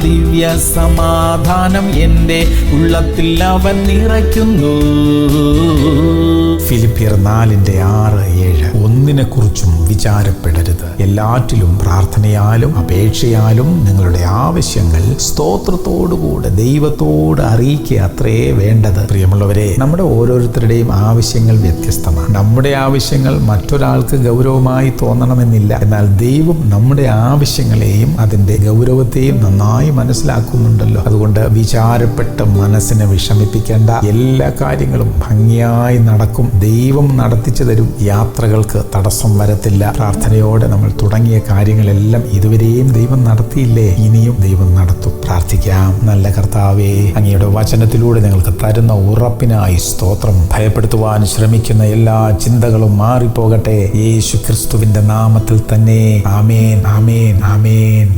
ദിവ്യ സമാധാനം എൻ്റെ ഉള്ളത്തിൽ അവൻ നിറയ്ക്കുന്നു. ഫിലിപ്പിയർ 4:6-7. ഒന്നിനെക്കുറിച്ചും വിചാരപ്പെടരുത്, എല്ലാറ്റിലും പ്രാർത്ഥനയാലും അപേക്ഷയാലും നിങ്ങളുടെ ആവശ്യങ്ങൾ സ്തോത്രത്തോടുകൂടെ ദൈവത്തോട് അറിയിക്കുക അത്രേ വേണ്ടത്. പ്രിയമുള്ളവരെ, നമ്മുടെ ഓരോരുത്തരുടെയും ആവശ്യങ്ങൾ വ്യത്യസ്തമാണ്. നമ്മുടെ ആവശ്യങ്ങൾ മറ്റൊരാൾക്ക് ഗൗരവമായി തോന്നണമെന്നില്ല. എന്നാൽ ദൈവം നമ്മുടെ ആവശ്യങ്ങളെയും അതിൻ്റെ ഗൗരവത്തെയും നന്നായി മനസ്സിലാക്കുന്നുണ്ടല്ലോ. അതുകൊണ്ട് വിചാരപ്പെട്ട് മനസ്സിനെ വിഷമിപ്പിക്കേണ്ട. എല്ലാ കാര്യങ്ങളും ഭംഗിയായി നടക്കും. ദൈവം നടത്തിച്ചു തരും. യാത്രകൾക്ക് തടസ്സം വരത്തില്ല. പ്രാർത്ഥനയോടെ നമ്മൾ തുടങ്ങിയ കാര്യങ്ങളെല്ലാം ഇതുവരെയും ദൈവം നടത്തിയില്ലേ, ഇനിയും ദൈവം നടത്തും. പ്രാർത്ഥിക്കാം. നല്ല കർത്താവേ, അങ്ങയുടെ വചനത്തിലൂടെ നിങ്ങൾക്ക് തരുന്ന ഉറപ്പിനായി സ്തോത്രം. ഭയപ്പെടുത്തുവാൻ ശ്രമിക്കുന്ന എല്ലാ ചിന്തകളും മാറിപ്പോകട്ടെ, യേശു ക്രിസ്തുവിന്റെ നാമത്തിൽ തന്നെ. ആമേൻ, ആമേൻ, ആമേൻ.